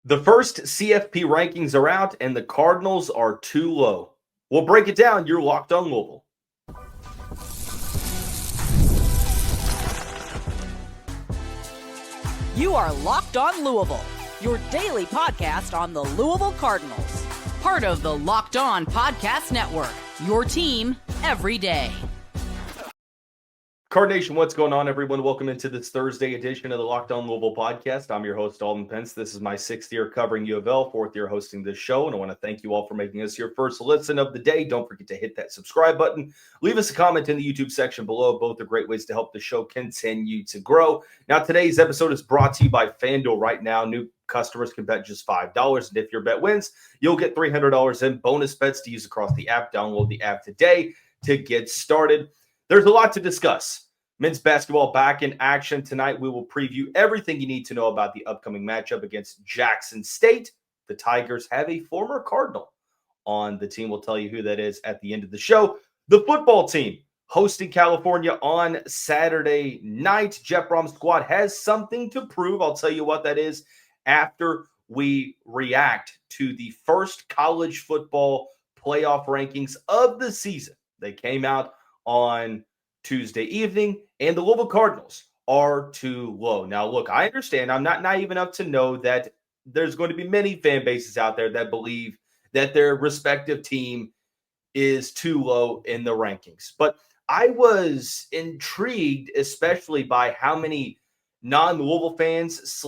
The first CFP rankings are out, and the Cardinals are too low. We'll break it down. You're locked on Louisville. You are Locked On Louisville, your daily podcast on the Louisville Cardinals. Part of the Locked On Podcast Network, your team every day. Card Nation, what's going on, everyone? Welcome into this Thursday edition of the Locked On Louisville podcast. I'm your host, Dalton Pence. This is my 6th year covering U of L, 4th year hosting this show, and I want to thank you all for making us your first listen of the day. Don't forget to hit that subscribe button. Leave us a comment in the YouTube section below. Both are great ways to help the show continue to grow. Now, today's episode is brought to you by FanDuel. Right now, new customers can bet just $5, and if your bet wins, you'll get $300 in bonus bets to use across the app. Download the app today to get started. There's a lot to discuss. Men's basketball back in action tonight. We will preview everything you need to know about the upcoming matchup against Jackson State. The Tigers have a former Cardinal on the team. We'll tell you who that is at the end of the show. The football team hosting California on Saturday night. Jeff Brom's squad has something to prove. I'll tell you what that is after we react to the first college football playoff rankings of the season. They came out on Tuesday evening, and the Louisville Cardinals are too low. Now, look, I understand. I'm not naive enough to know that there's going to be many fan bases out there that believe that their respective team is too low in the rankings. But I was intrigued, especially by how many non-Louisville fans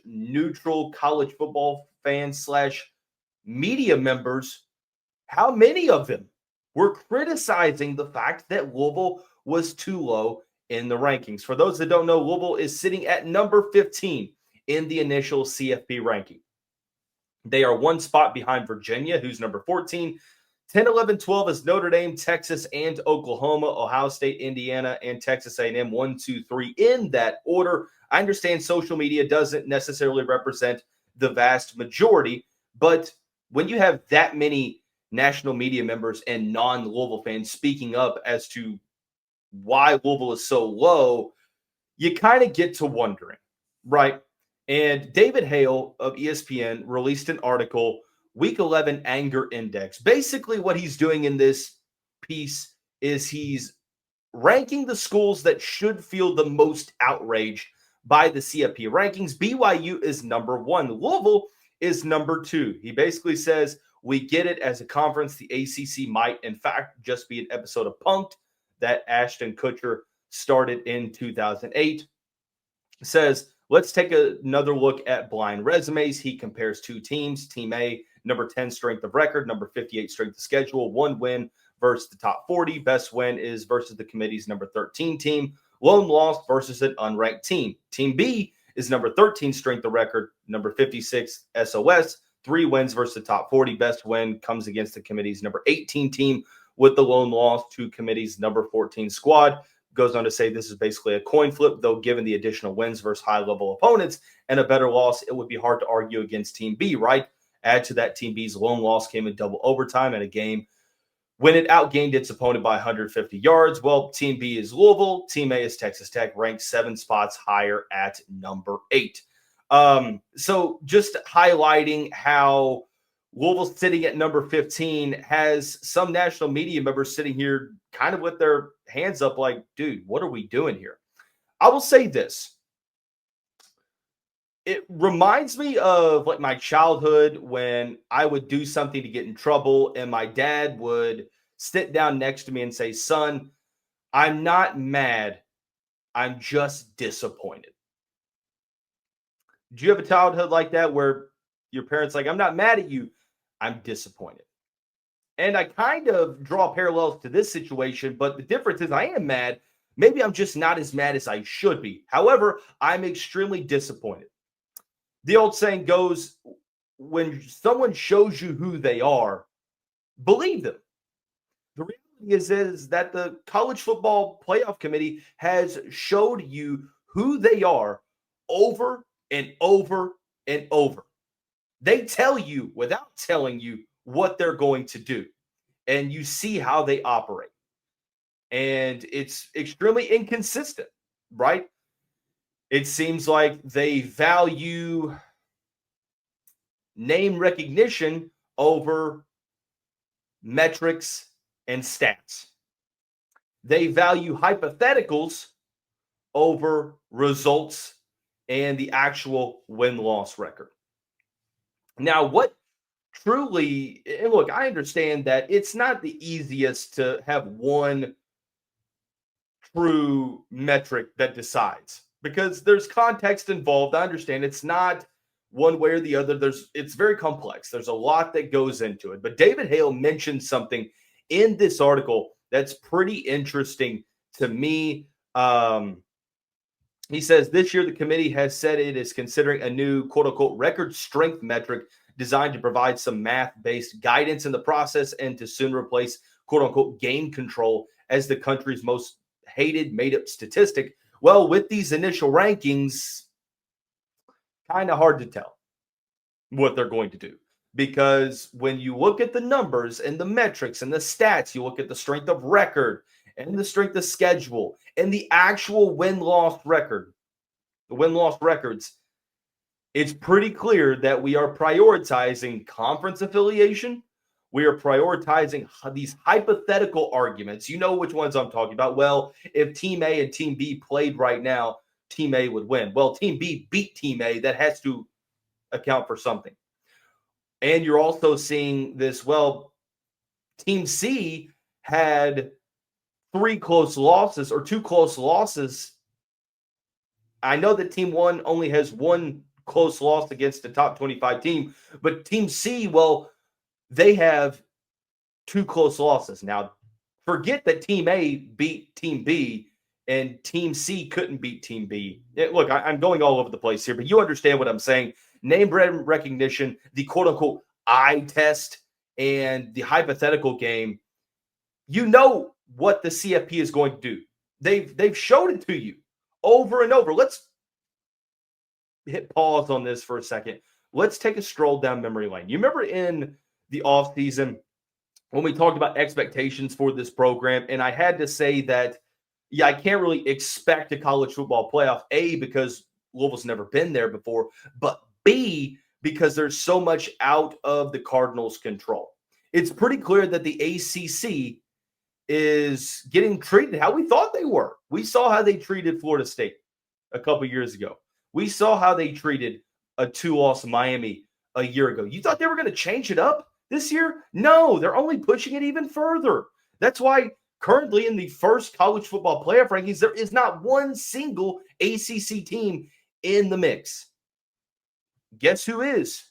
/ neutral college football fans / media members, how many of them were criticizing the fact that Louisville was too low in the rankings. For those that don't know, Louisville is sitting at number 15 in the initial CFP ranking. They are one spot behind Virginia, who's number 14. 10, 11, 12 is Notre Dame, Texas, and Oklahoma, Ohio State, Indiana, and Texas A&M, 1, 2, 3 in that order. I understand social media doesn't necessarily represent the vast majority, but when you have that many national media members and non-Louisville fans speaking up as to why Louisville is so low, you kind of get to wondering, right? And David Hale of ESPN released an article, Week 11 Anger Index. Basically, what he's doing in this piece is he's ranking the schools that should feel the most outrage by the CFP rankings. BYU is number 1. Louisville is number 2. He basically says, we get it as a conference. The ACC might, in fact, just be an episode of Punked that Ashton Kutcher started in 2008. Says, let's take another look at blind resumes. He compares two teams. Team A, number 10 strength of record, number 58 strength of schedule, 1 win versus the top 40. Best win is versus the committee's number 13 team. Lone loss versus an unranked team. Team B is number 13 strength of record, number 56 SOS, 3 wins versus the top 40. Best win comes against the committee's number 18 team, with the lone loss to committee's number 14 squad. Goes on to say this is basically a coin flip, though given the additional wins versus high-level opponents and a better loss, it would be hard to argue against Team B, right? Add to that, Team B's lone loss came in double overtime in a game when it outgained its opponent by 150 yards. Well, Team B is Louisville. Team A is Texas Tech, ranked 7 spots higher at number 8. So just highlighting how Louisville sitting at number 15 has some national media members sitting here kind of with their hands up like, dude, what are we doing here? I will say this. It reminds me of like my childhood when I would do something to get in trouble and my dad would sit down next to me and say, son, I'm not mad. I'm just disappointed. Do you have a childhood like that where your parents like, I'm not mad at you, I'm disappointed? And I kind of draw parallels to this situation, but the difference is I am mad. Maybe I'm just not as mad as I should be. However, I'm extremely disappointed. The old saying goes, when someone shows you who they are, believe them. The reality is that the college football playoff committee has showed you who they are over and over and over. They tell you without telling you what they're going to do, and you see how they operate. And it's extremely inconsistent, right? It seems like they value name recognition over metrics and stats. They value hypotheticals over results and the actual win-loss record. Now, what truly, and look, I understand that it's not the easiest to have one true metric that decides because there's context involved. I understand it's not one way or the other. It's very complex. There's a lot that goes into it. But David Hale mentioned something in this article that's pretty interesting to me. He says this year the committee has said it is considering a new quote unquote record strength metric designed to provide some math-based guidance in the process and to soon replace quote unquote game control as the country's most hated made-up statistic. Well, with these initial rankings, kind of hard to tell what they're going to do. Because when you look at the numbers and the metrics and the stats, you look at the strength of record and the strength of schedule and the actual win-loss record, the win-loss records, it's pretty clear that we are prioritizing conference affiliation. We are prioritizing these hypothetical arguments. You know which ones I'm talking about. Well, if Team A and Team B played right now, Team A would win. Well, Team B beat Team A. That has to account for something. And you're also seeing this, well, Team C had 3 close losses or 2 close losses. I know that Team 1 only has 1 close loss against the top 25 team, but Team C, well, they have 2 close losses. Now, forget that Team A beat Team B and Team C couldn't beat Team B. Look, I'm going all over the place here, but you understand what I'm saying. Name brand recognition, the quote-unquote eye test, and the hypothetical game, you know what the CFP is going to do. They've showed it to you over and over. Let's hit pause on this for a second. Let's take a stroll down memory lane. You remember in the offseason when we talked about expectations for this program, and I had to say that, yeah, I can't really expect a college football playoff, A, because Louisville's never been there before, but B, because there's so much out of the Cardinals' control. It's pretty clear that the ACC is getting treated how we thought they were. We saw how they treated Florida State a couple years ago. We saw how they treated a 2-loss Miami a year ago. You thought they were going to change it up this year? No, they're only pushing it even further. That's why currently in the first college football playoff rankings, there is not one single ACC team in the mix. Guess who is?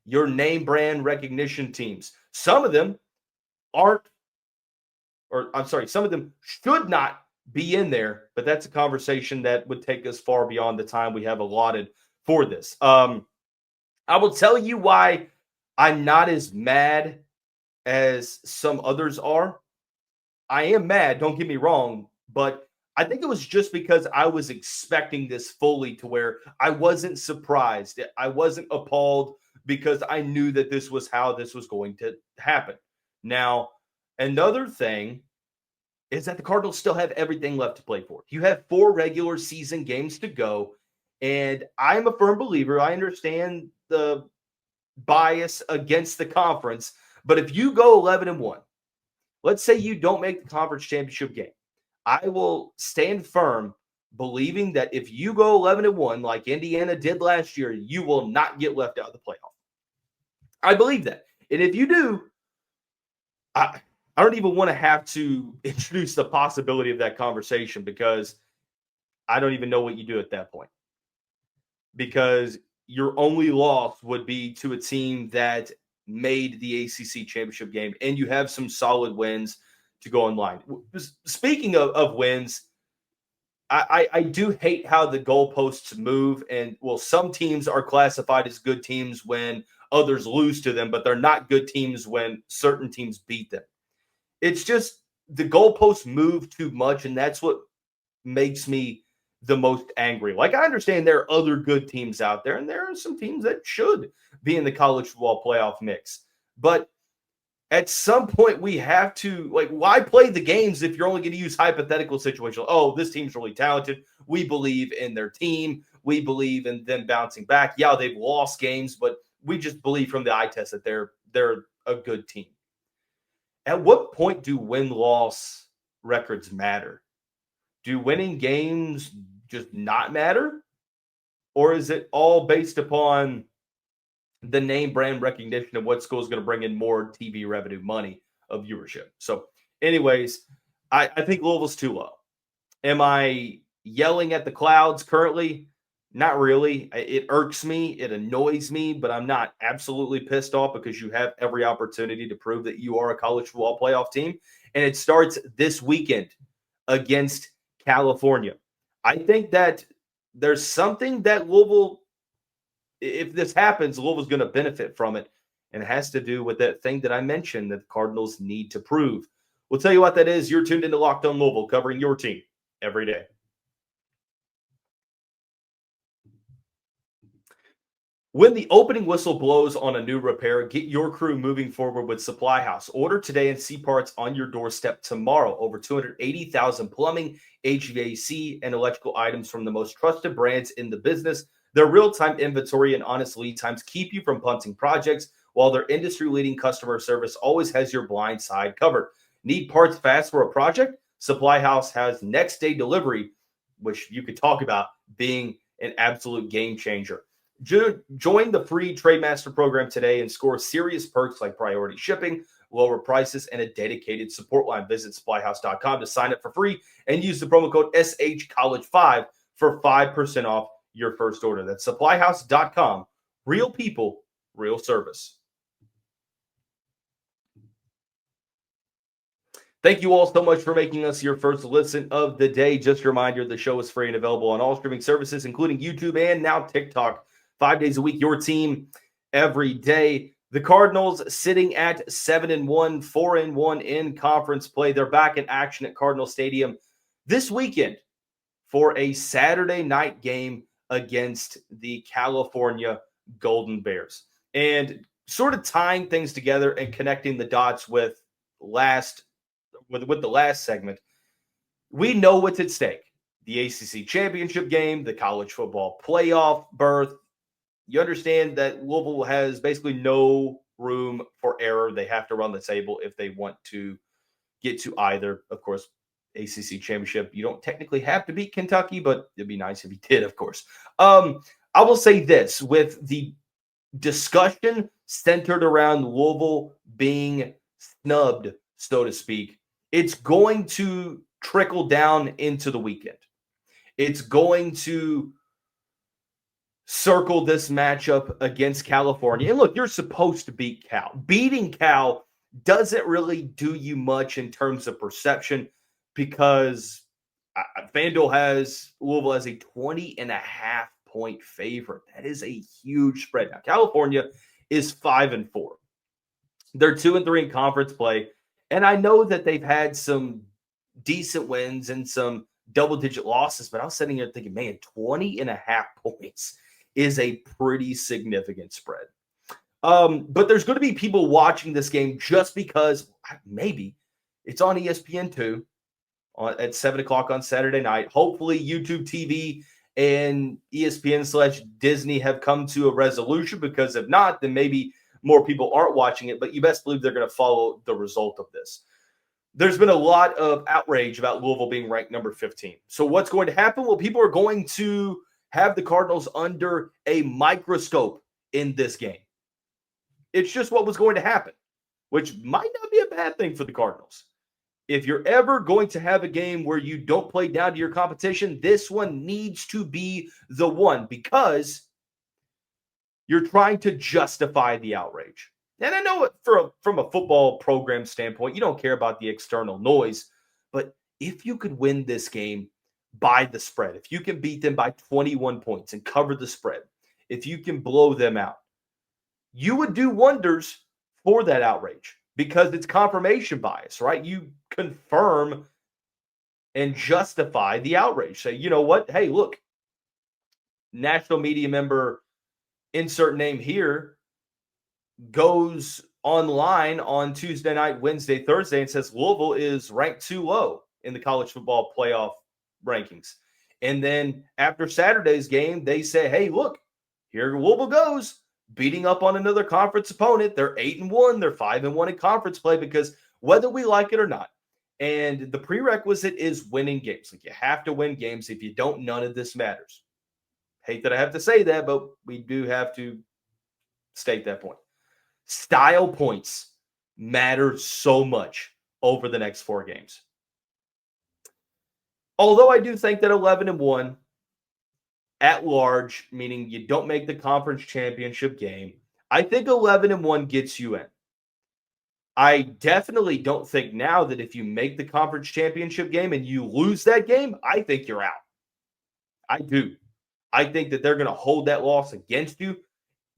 Your name brand recognition teams. Some of them some of them should not be in there, but that's a conversation that would take us far beyond the time we have allotted for this. I will tell you why I'm not as mad as some others are. I am mad, don't get me wrong, but I think it was just because I was expecting this fully to where I wasn't surprised. I wasn't appalled because I knew that this was how this was going to happen. Now, another thing is that the Cardinals still have everything left to play for. You have 4 regular season games to go, and I'm a firm believer. I understand the bias against the conference, but if you go 11-1, let's say you don't make the conference championship game, I will stand firm believing that if you go 11-1 like Indiana did last year, you will not get left out of the playoff. I believe that. And if you do, I don't even want to have to introduce the possibility of that conversation because I don't even know what you do at that point. Because your only loss would be to a team that made the ACC championship game, and you have some solid wins to go in line. Speaking of wins, I do hate how the goalposts move. And, well, some teams are classified as good teams when others lose to them, but they're not good teams when certain teams beat them. It's just the goalposts move too much, and that's what makes me the most angry. Like, I understand there are other good teams out there, and there are some teams that should be in the college football playoff mix. But at some point, we have to, like, why play the games if you're only going to use hypothetical situations? Oh, this team's really talented. We believe in their team. We believe in them bouncing back. Yeah, they've lost games, but we just believe from the eye test that they're a good team. At what point do win-loss records matter? Do winning games just not matter? Or is it all based upon the name brand recognition of what school is going to bring in more TV revenue, money of viewership? So, anyways, I think Louisville's too low. Am I yelling at the clouds currently? Not really. It irks me. It annoys me, but I'm not absolutely pissed off because you have every opportunity to prove that you are a college football playoff team. And it starts this weekend against California. I think that there's something that Louisville, if this happens, Louisville's going to benefit from it. And it has to do with that thing that I mentioned that the Cardinals need to prove. We'll tell you what that is. You're tuned into Locked On Louisville, covering your team every day. When the opening whistle blows on a new repair, get your crew moving forward with Supply House. Order today and see parts on your doorstep tomorrow. Over 280,000 plumbing, HVAC, and electrical items from the most trusted brands in the business. Their real-time inventory and honest lead times keep you from punting projects, while their industry-leading customer service always has your blind side covered. Need parts fast for a project? Supply House has next-day delivery, which you could talk about being an absolute game changer. Join the free Trademaster program today and score serious perks like priority shipping, lower prices, and a dedicated support line. Visit supplyhouse.com to sign up for free and use the promo code SHCollege5 for 5% off your first order. That's supplyhouse.com. Real people, real service. Thank you all so much for making us your first listen of the day. Just a reminder, the show is free and available on all streaming services, including YouTube and now TikTok. 5 days a week, your team every day. The Cardinals sitting at 7-1, 4-1 in conference play. They're back in action at Cardinal Stadium this weekend for a Saturday night game against the California Golden Bears. And sort of tying things together and connecting the dots with the last segment, we know what's at stake. The ACC championship game, the college football playoff berth. You understand that Louisville has basically no room for error. They have to run the table if they want to get to either. Of course, ACC championship, you don't technically have to beat Kentucky, but it'd be nice if you did, of course. I will say this, with the discussion centered around Louisville being snubbed, so to speak, it's going to trickle down into the weekend. It's going to circle this matchup against California. And look, you're supposed to beat Cal. Beating Cal doesn't really do you much in terms of perception because FanDuel has Louisville as a 20.5-point favorite. That is a huge spread. Now, California is 5-4. They're 2-3 in conference play. And I know that they've had some decent wins and some double-digit losses, but I was sitting here thinking, man, 20.5 points is a pretty significant spread. But there's going to be people watching this game just because maybe it's on ESPN2 at 7 o'clock on Saturday night. Hopefully YouTube TV and ESPN/Disney have come to a resolution, because if not, then maybe more people aren't watching it. But you best believe they're going to follow the result of this. There's been a lot of outrage about Louisville being ranked number 15. So what's going to happen? Well, people are going to have the Cardinals under a microscope in this game. It's just what was going to happen, which might not be a bad thing for the Cardinals. If you're ever going to have a game where you don't play down to your competition, this one needs to be the one, because you're trying to justify the outrage. And I know from a football program standpoint, you don't care about the external noise, but if you could win this game by the spread, if you can beat them by 21 points and cover the spread, if you can blow them out, you would do wonders for that outrage, because it's confirmation bias, right? You confirm and justify the outrage. Say, you know what? Hey, look, national media member, insert name here, goes online on Tuesday night, Wednesday, Thursday, and says Louisville is ranked too low in the college football playoff rankings. And then after Saturday's game, they say, hey, look, here Louisville goes. beating up on another conference opponent. They're 8-1. They're 5-1 in conference play because whether we like it or not, and the prerequisite is winning games. Like, you have to win games. If you don't, none of this matters. Hate that I have to say that, but we do have to state that point. Style points matter so much over the next 4 games. Although I do think that 11-1 at large, meaning you don't make the conference championship game, I think 11-1 gets you in. I definitely don't think now that if you make the conference championship game and you lose that game, I think you're out. I do. I think that they're going to hold that loss against you.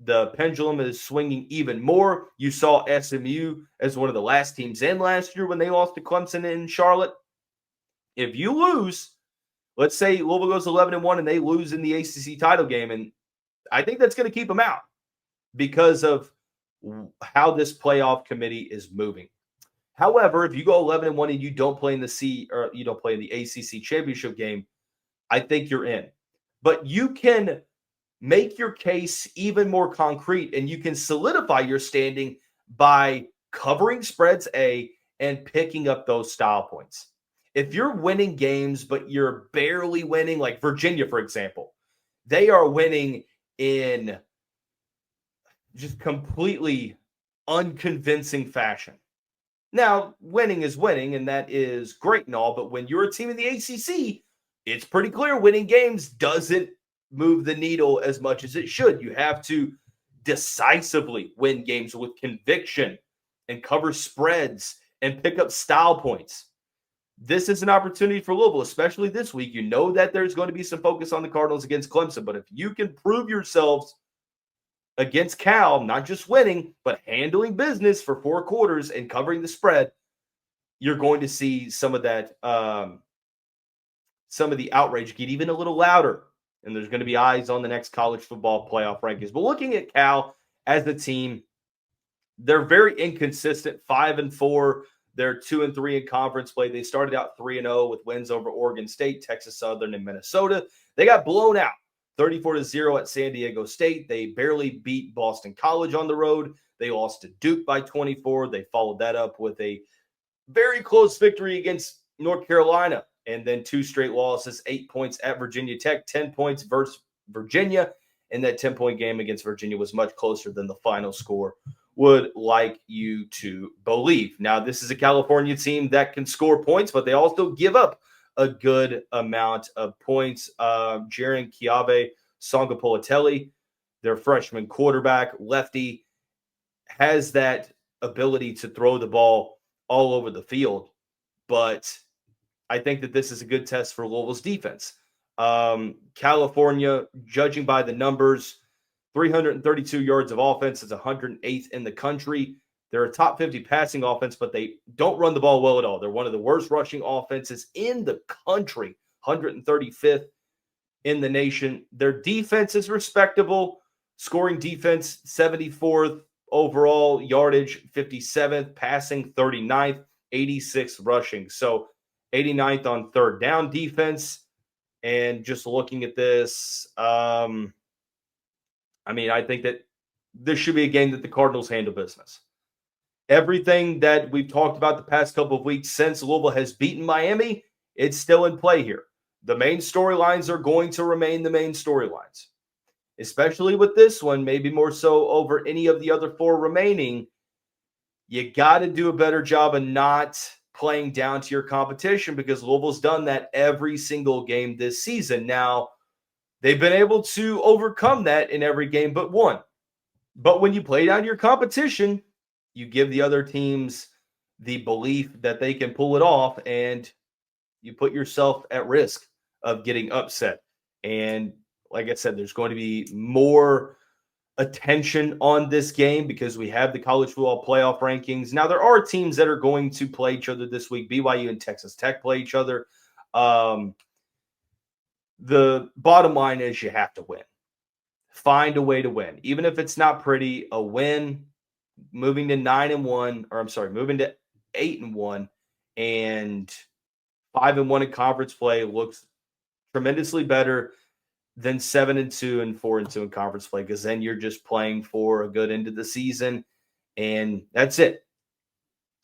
The pendulum is swinging even more. You saw SMU as one of the last teams in last year when they lost to Clemson in Charlotte. If you lose, let's say Louisville goes 11-1 and they lose in the ACC title game, and I think that's going to keep them out because of how this playoff committee is moving. However, if you go 11-1 and you don't play in the ACC championship game, I think you're in. But you can make your case even more concrete, and you can solidify your standing by covering spreads and picking up those style points. If you're winning games, but you're barely winning, like Virginia, for example, they are winning in just completely unconvincing fashion. Now, winning is winning, and that is great and all, but when you're a team in the ACC, it's pretty clear winning games doesn't move the needle as much as it should. You have to decisively win games with conviction and cover spreads and pick up style points. This is an opportunity for Louisville, especially this week. You know that there's going to be some focus on the Cardinals against Clemson, but if you can prove yourselves against Cal, not just winning, but handling business for 4 quarters and covering the spread, you're going to see some of that, some of the outrage get even a little louder. And there's going to be eyes on the next college football playoff rankings. But looking at Cal as a team, they're very inconsistent. 5-4. They're 2-3 in conference play. They started out 3-0 with wins over Oregon State, Texas Southern, and Minnesota. They got blown out 34-0 at San Diego State. They barely beat Boston College on the road. They lost to Duke by 24. They followed that up with a very close victory against North Carolina, and then 2 straight losses, 8 points at Virginia Tech, 10 points versus Virginia. And that 10-point game against Virginia was much closer than the final score would like you to believe. Now, this is a California team that can score points, but they also give up a good amount of points. Jaron Kiave Songapolatelli, their freshman quarterback, lefty, has that ability to throw the ball all over the field. But I think that this is a good test for Louisville's defense. California, judging by the numbers, 332 yards of offense is 108th in the country. They're a top 50 passing offense, but they don't run the ball well at all. They're one of the worst rushing offenses in the country, 135th in the nation. Their defense is respectable. Scoring defense, 74th overall, yardage, 57th, passing, 39th, 86th rushing. So 89th on third down defense. And just looking at this, I think that this should be a game that the Cardinals handle business. Everything that we've talked about the past couple of weeks since Louisville has beaten Miami, it's still in play here. The main storylines are going to remain the main storylines, especially with this one, maybe more so over any of the other 4 remaining. You got to do a better job of not playing down to your competition, because Louisville's done that every single game this season. Now, they've been able to overcome that in every game but one. But when you play down your competition, you give the other teams the belief that they can pull it off, and you put yourself at risk of getting upset. And like I said, there's going to be more attention on this game because we have the college football playoff rankings. Now, there are teams that are going to play each other this week. BYU and Texas Tech play each other. The bottom line is you have to win. Find a way to win. Even if it's not pretty, a win, moving to 9-1, moving to 8-1 and 5-1 in conference play looks tremendously better than 7-2 and 4-2 in conference play, because then you're just playing for a good end of the season, and that's it.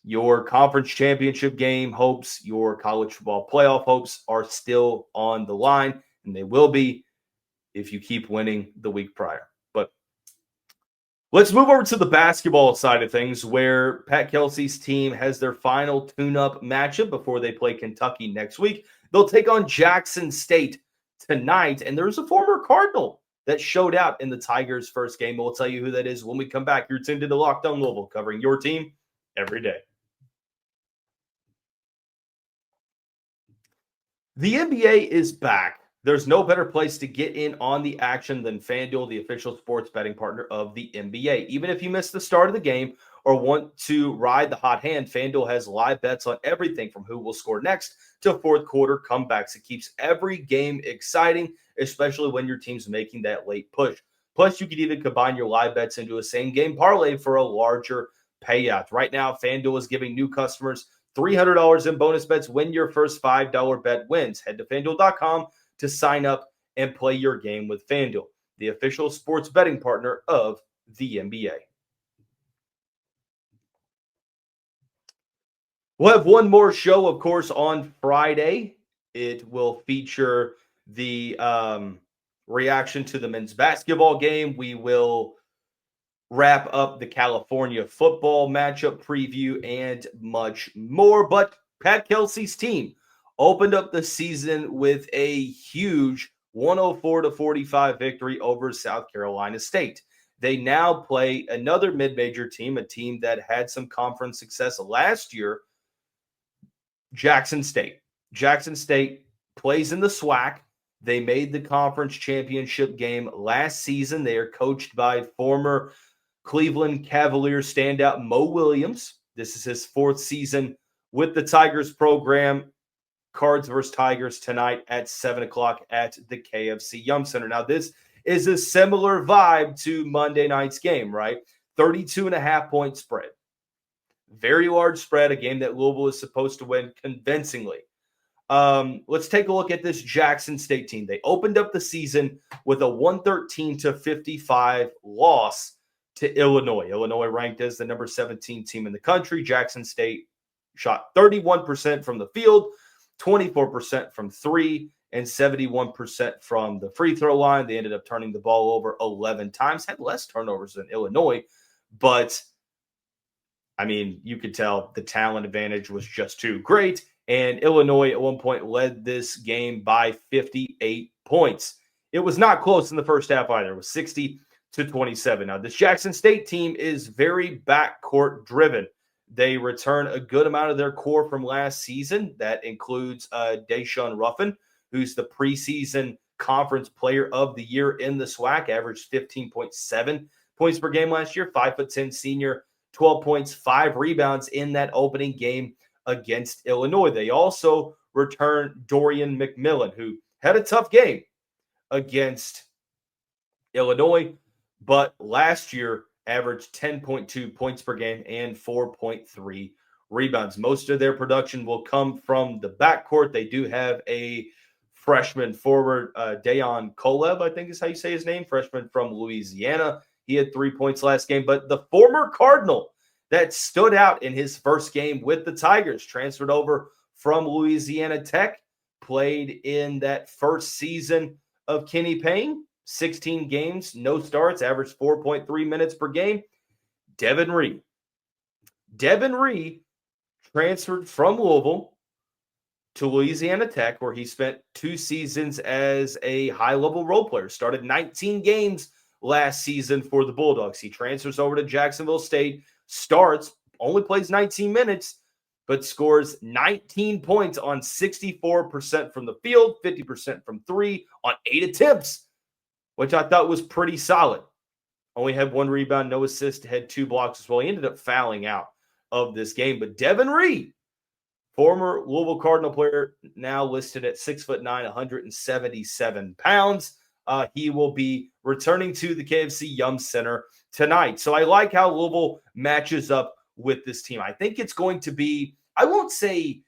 Your conference championship game hopes, your college football playoff hopes are still on the line, and they will be if you keep winning the week prior. But let's move over to the basketball side of things, where Pat Kelsey's team has their final tune-up matchup before they play Kentucky next week. They'll take on Jackson State tonight, and there's a former Cardinal that showed out in the Tigers' first game. We'll tell you who that is when we come back. You're tuned into Locked On Louisville, covering your team every day. The NBA is back. There's no better place to get in on the action than FanDuel, the official sports betting partner of the NBA. Even if you missed the start of the game or want to ride the hot hand, FanDuel has live bets on everything from who will score next to fourth quarter comebacks. It keeps every game exciting, especially when your team's making that late push. Plus, you can even combine your live bets into a same-game parlay for a larger payout. Right now, FanDuel is giving new customers $300 in bonus bets when your first $5 bet wins. Head to FanDuel.com to sign up and play your game with FanDuel, the official sports betting partner of the NBA. We'll have one more show, of course, on Friday. It will feature the reaction to the men's basketball game. We will wrap up the California football matchup preview and much more. But Pat Kelsey's team opened up the season with a huge 104-45 victory over South Carolina State. They now play another mid-major team, a team that had some conference success last year, Jackson State. Jackson State plays in the SWAC. They made the conference championship game last season. They are coached by former Cleveland Cavaliers standout Mo Williams. This is his fourth season with the Tigers program. Cards versus Tigers tonight at 7 o'clock at the KFC Yum Center. Now, this is a similar vibe to Monday night's game, right? 32.5-point spread. Very large spread, a game that Louisville is supposed to win convincingly. Let's take a look at this Jackson State team. They opened up the season with a 113-55 loss to Illinois. Illinois ranked as the number 17 team in the country. Jackson State shot 31% from the field, 24% from three, and 71% from the free throw line. They ended up turning the ball over 11 times, had less turnovers than Illinois, but I mean, you could tell the talent advantage was just too great. And Illinois at one point led this game by 58 points. It was not close in the first half either. It was 60-27. Now, this Jackson State team is very backcourt driven. They return a good amount of their core from last season. That includes Deshaun Ruffin, who's the preseason conference player of the year in the SWAC, averaged 15.7 points per game last year, 5'10" senior, 12 points, 5 rebounds in that opening game against Illinois. They also return Dorian McMillan, who had a tough game against Illinois, but last year averaged 10.2 points per game and 4.3 rebounds. Most of their production will come from the backcourt. They do have a freshman forward, Dayon Kolev, I think is how you say his name, freshman from Louisiana. He had 3 points last game, but the former Cardinal that stood out in his first game with the Tigers, transferred over from Louisiana Tech, played in that first season of Kenny Payne, 16 games, no starts, averaged 4.3 minutes per game. Devin Ree. Devin Ree transferred from Louisville to Louisiana Tech, where he spent 2 seasons as a high-level role player, started 19 games last season for the Bulldogs. He transfers over to Jacksonville State, starts, only plays 19 minutes, but scores 19 points on 64% from the field, 50% from three on 8 attempts, which I thought was pretty solid. Only had 1 rebound, no assist, had 2 blocks as well. He ended up fouling out of this game. But Devin Ree, former Louisville Cardinal player, now listed at 6'9", 177 pounds. He will be returning to the KFC Yum Center tonight. So I like how Louisville matches up with this team. I think it's going to be, I won't say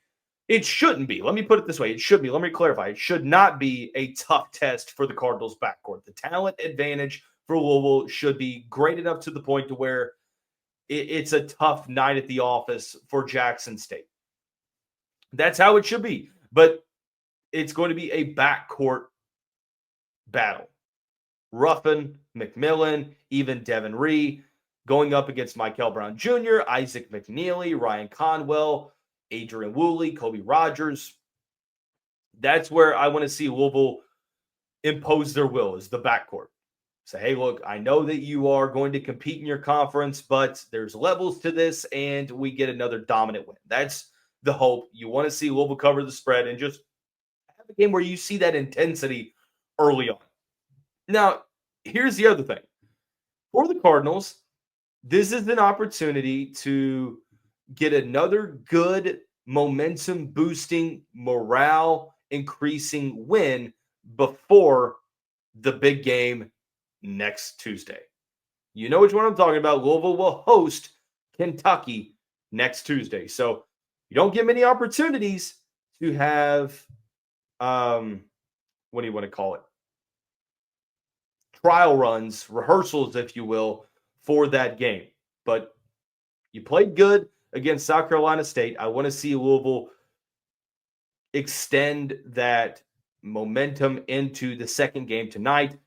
It shouldn't be. Let me put it this way. It should be. Let me clarify. It should not be a tough test for the Cardinals backcourt. The talent advantage for Louisville should be great enough to the point to where it's a tough night at the office for Jackson State. That's how it should be. But it's going to be a backcourt battle. Ruffin, McMillan, even Devin Ree going up against Michael Brown Jr., Isaac McNeely, Ryan Conwell, Adrian Woolley, Kobe Rogers. That's where I want to see Louisville impose their will, is the backcourt. Say, hey, look, I know that you are going to compete in your conference, but there's levels to this, and we get another dominant win. That's the hope. You want to see Louisville cover the spread and just have a game where you see that intensity early on. Now, here's the other thing. For the Cardinals, this is an opportunity to get another good momentum-boosting, morale-increasing win before the big game next Tuesday. You know which one I'm talking about. Louisville will host Kentucky next Tuesday. So you don't get many opportunities to have, what do you want to call it? Trial runs, rehearsals, if you will, for that game. But you played good against South Carolina State. I want to see Louisville extend that momentum into the second game tonight.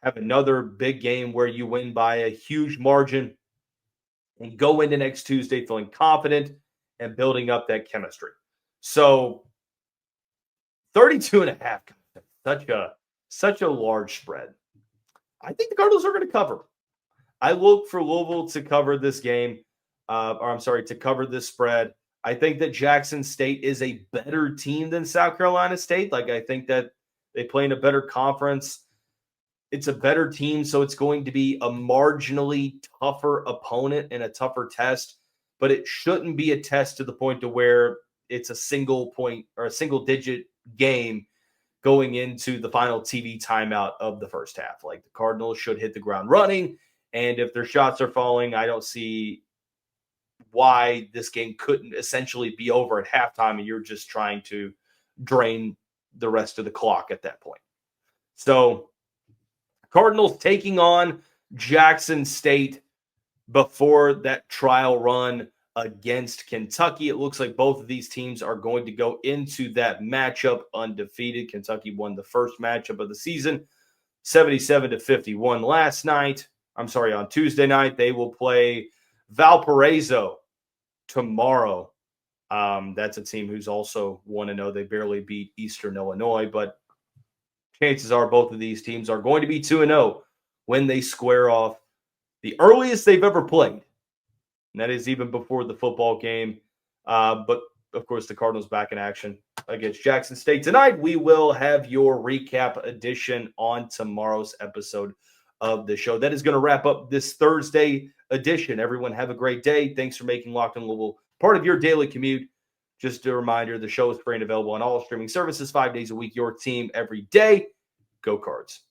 Have another big game where you win by a huge margin and go into next Tuesday feeling confident and building up that chemistry. So 32.5, such a large spread. I think the Cardinals are going to cover. I look for Louisville to cover this game, to cover this spread. I think that Jackson State is a better team than South Carolina State. Like, I think that they play in a better conference. It's a better team, so it's going to be a marginally tougher opponent and a tougher test, but it shouldn't be a test to the point to where it's a single point or a single-digit game going into the final TV timeout of the first half. Like, the Cardinals should hit the ground running, and if their shots are falling, I don't see why this game couldn't essentially be over at halftime and you're just trying to drain the rest of the clock at that point. So Cardinals taking on Jackson State before that trial run against Kentucky. It looks like both of these teams are going to go into that matchup undefeated. Kentucky won the first matchup of the season, 77-51 last night. On Tuesday night. They will play Valparaiso tomorrow. That's a team who's also 1-0. They barely beat Eastern Illinois, but chances are both of these teams are going to be 2-0 when they square off the earliest they've ever played. And that is even before the football game. But, of course, the Cardinals back in action against Jackson State tonight. We will have your recap edition on tomorrow's episode of the show. That is going to wrap up this Thursday edition. Everyone have a great day. Thanks for making Locked On Louisville part of your daily commute. Just a reminder, the show is free and available on all streaming services 5 days a week. Your team every day. Go Cards.